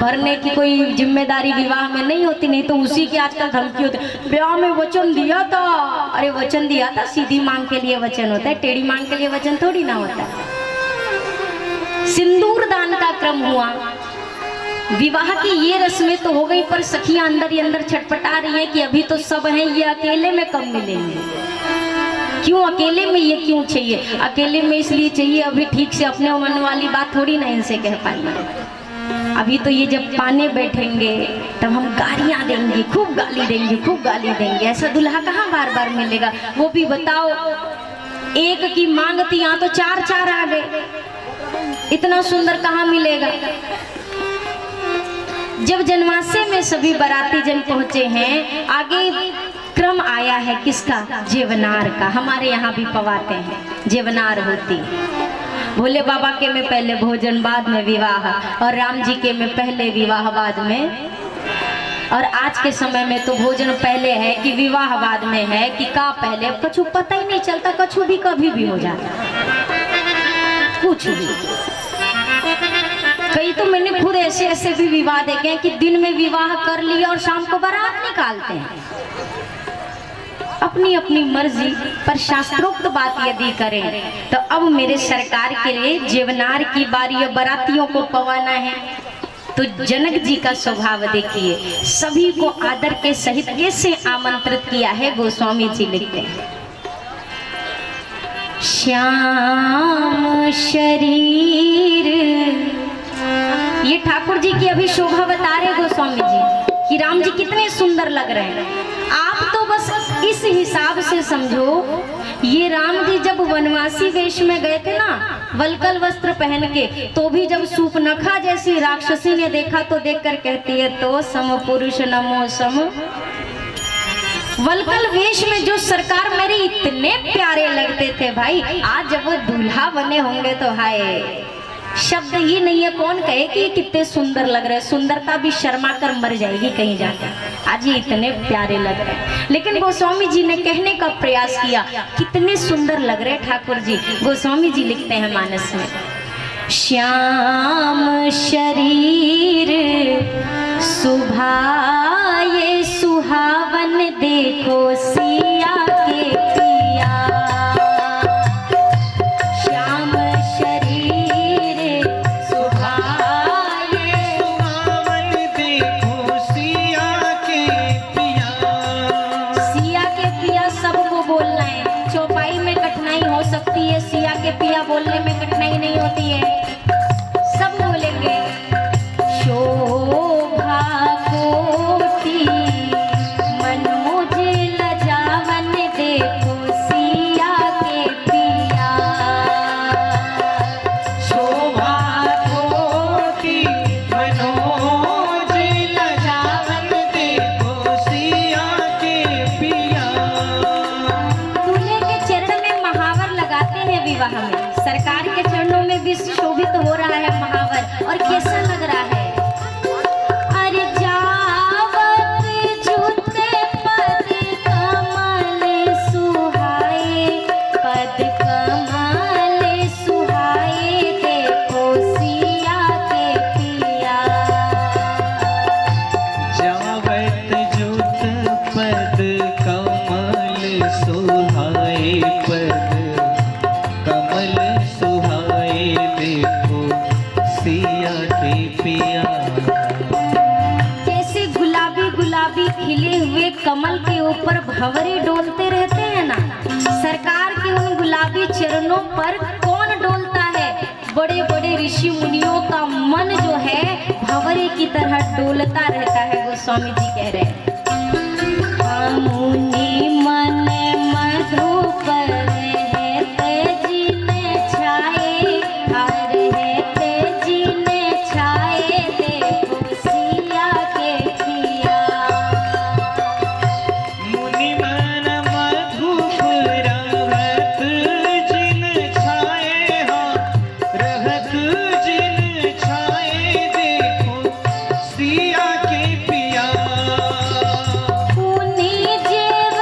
भरने की कोई जिम्मेदारी विवाह में नहीं होती, नहीं तो उसी की आजकल धमकी होती। ब्याह में वचन दिया था, अरे वचन दिया था सीधी मांग के लिए वचन होता है, टेढ़ी मांग के लिए वचन थोड़ी ना होता है। सिंदूर दान का क्रम हुआ, विवाह की ये रस्में तो हो गई, पर सखियां अंदर ही अंदर छटपटा रही है कि अभी तो सब हैं, ये अकेले में कब मिलेंगे, क्यों अकेले में ये क्यों चाहिए, अकेले में इसलिए चाहिए अभी ठीक से अपने मन वाली बात थोड़ी ना इनसे कह पाएंगे। अभी तो ये जब पाने बैठेंगे तब हम गालियां देंगे, खूब गाली देंगे, खूब गाली देंगे, ऐसा दुल्हा कहाँ बार बार मिलेगा। वो भी बताओ, एक की मांग थी, यहाँ तो चार चार आ गए, इतना सुंदर कहाँ मिलेगा। जब जनवासे में सभी बाराती जन पहुंचे हैं, आगे क्रम आया है किसका, जेवनार का। हमारे यहाँ भी पवाते हैं, जेवनार होती। भोले बाबा के में पहले भोजन बाद में विवाह, और राम जी के में पहले विवाह बाद में। और आज के समय में तो भोजन पहले है कि विवाह बाद में है कि का पहले, कछु पता ही नहीं चलता, कछु भी कभी भी हो जाता, कुछ भी। कई तो मैंने खुद ऐसे ऐसे भी विवाह देखे हैं कि दिन में विवाह कर लिया और शाम को बारात निकालते हैं। अपनी अपनी मर्जी, पर शास्त्रोक्त बात यदि करें तो अब मेरे सरकार के लिए जेवनार की बारी, बारातियों को पवाना है। तो जनक जी का स्वभाव देखिए, सभी को आदर के सहित कैसे आमंत्रित किया है। गोस्वामी जी लिखते हैं, श्याम शरीर, ये ठाकुर जी की अभी शोभा बता रहे गोस्वामी जी कि राम जी कितने सुंदर लग रहे हैं। आप तो बस इस हिसाब से समझो, ये राम जी जब वनवासी वेश में गए थे ना, वलकल वस्त्र पहन के, तो भी जब सूपनखा जैसी राक्षसी ने देखा तो देखकर कहती है, तो सम पुरुष नमो सम। वलकल वेश में जो सरकार मेरे इतने प्यारे लगते थे भाई, आज जब वो दूल्हा बने होंगे तो हाय, शब्द ही नहीं है, कौन कहे कि ये कितने सुंदर लग रहे हैं। सुंदरता भी शर्मा कर मर जाएगी कहीं जाकर, आज ये इतने प्यारे लग रहे हैं। लेकिन गोस्वामी जी ने कहने का प्रयास किया, कितने सुंदर लग रहे ठाकुर जी। गोस्वामी जी लिखते हैं मानस में, श्याम शरीर सुभाए सुहावन, देखो सिया के पिया। श्याम शरीर सुभाए सुहावन, देखो सिया के पिया। सिया के पिया सबको बोलना है, चौपाई में कठिनाई हो सकती है, सिया के पिया बोलने में कठिनाई नहीं होती है, सब बोलेंगे। शोभा कोटि मनोज लजावन, देखो सिया के पिया। शोभा कोटि मनोज लजावन, देखो सिया के पिया। दूल्हे के चरण में महावर लगाते हैं विवाह में, सरकार के चरणों में भी शोभित हो रहा है महावर, और कैसा लग रहा है। अरे जावत जूते पद कमल सुहाए, पद कमल सुहाए, देखो सिया के पिया। जावत जूत पद कमल सुहाए, पद कमल सुहाए, देखो सिया के पिया। जैसे गुलाबी गुलाबी खिले हुए कमल के ऊपर भंवरे डोलते रहते हैं ना, सरकार के उन गुलाबी चरणों पर कौन डोलता है, बड़े बड़े ऋषि मुनियों का मन जो है भंवरे की तरह डोलता रहता है। गोस्वामी जी कह रहे हैं, मुनि मन मधुप रहते जिन छाए, हर रहते जिन छाए, देखो सिया के पिया। मुनि मन मधुप रहत जिन छाए, हाँ रहत जिन छाए, देखो सिया के पिया। पुनि जेव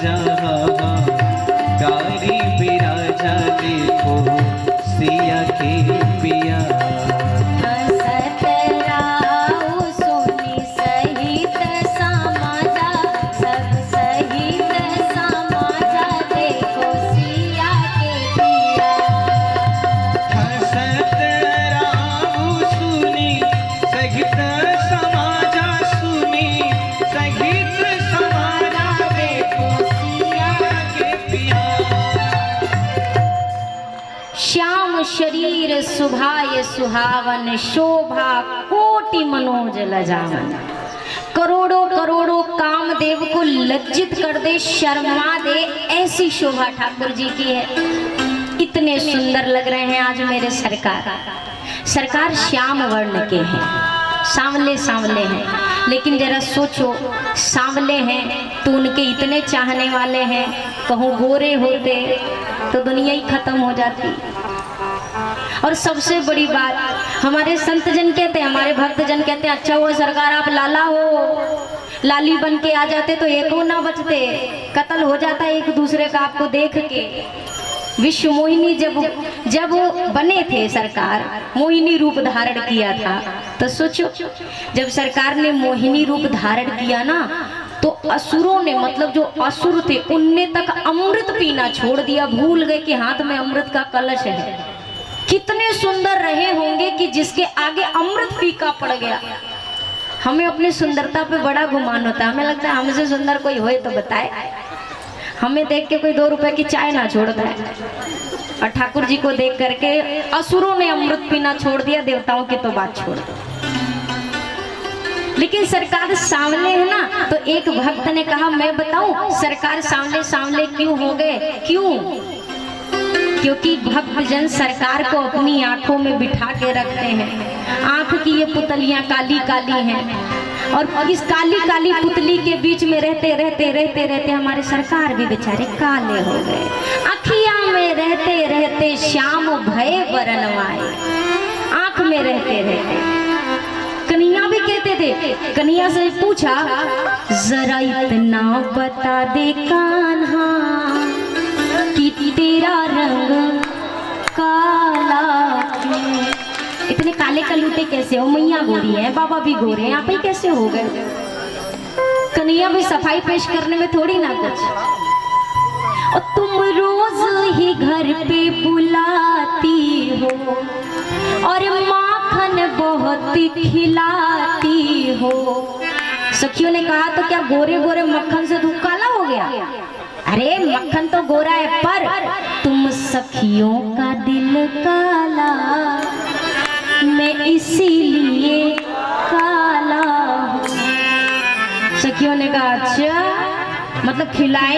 राजा गारी बिराजा देखो सिया के पिया। हसत राउ सुनी सहित समाजा, सब सहित समाजा देखो सिया के पिया। हसत राऊ सुनी सहित समाजा, सुनी सहित समाजा देखो सिया के पिया। श्याम शरीर सुभाय सुहावन, शोभा कोटि मनोज लजावन। करोड़ों करोड़ों कामदेव को लज्जित कर दे, शर्मा दे, ऐसी शोभा ठाकुर जी की है। इतने सुंदर लग रहे हैं आज मेरे सरकार। सरकार श्याम वर्ण के हैं, सांवले सांवले हैं, लेकिन जरा सोचो सांवले हैं तो उनके इतने चाहने वाले हैं, कहूँ गोरे होते तो दुनिया ही खत्म हो जाती। और सबसे बड़ी बात, हमारे संत जन कहते हैं, हमारे भक्त जन कहते हैं, अच्छा वो सरकार आप लाला हो, लाली बन के आ जाते तो एक ना बचते, कत्ल हो जाता एक दूसरे का आपको देख के। विश्व मोहिनी जब बने थे सरकार, मोहिनी रूप धारण किया था, तो सोचो जब सरकार ने मोहिनी रूप धारण किया ना, तो असुरों ने, मतलब जो असुर थे उनने तक अमृत पीना छोड़ दिया, भूल गए कि हाथ में अमृत का कलश है। कितने सुंदर रहे होंगे कि जिसके आगे अमृत फीका पड़ गया। हमें अपनी सुंदरता पे बड़ा गुमान होता है, हमें लगता है हमसे सुंदर कोई होए तो बताए, हमें देख के कोई 2 रुपए की चाय ना छोड़ता है। और ठाकुर जी को देख करके असुरों ने अमृत पीना छोड़ दिया, देवताओं की तो बात छोड़ दो। लेकिन सरकार सांवले है ना, तो एक भक्त ने कहा मैं बताऊं सरकार सांवले सांवले क्यों हो गए? क्यों? क्योंकि भक्त जन सरकार को अपनी आंखों में बिठा के रखते हैं। आंख की ये पुतलियां काली काली हैं, और इस काली काली पुतली के बीच में रहते रहते रहते रहते हमारे सरकार भी बेचारे काले हो गए। अखियां में रहते रहते श्याम भय बरनवाए, आंख में रहते रहते। कन्हैया भी कहते थे, कन्हैया से पूछा जरा इतना बता दे कान्हा कि तेरा रंग काला क्यों? इतने काले कलूटे कैसे हो? मैया गोरी है, बाबा भी गोरे हैं, आप ही कैसे हो गए? कन्हैया भी सफाई पेश करने में थोड़ी ना कुछ। और तुम रोज ही घर पे बुलाती हो और माखन बहुत खिलाती हो। सखियों ने कहा तो क्या गोरे गोरे मक्खन से दूध काला हो गया? अरे मक्खन तो गोरा है, पर तुम सखियों का दिल काला, मैं इसीलिए काला हूँ। सखियों ने कहा अच्छा, मतलब खिलाए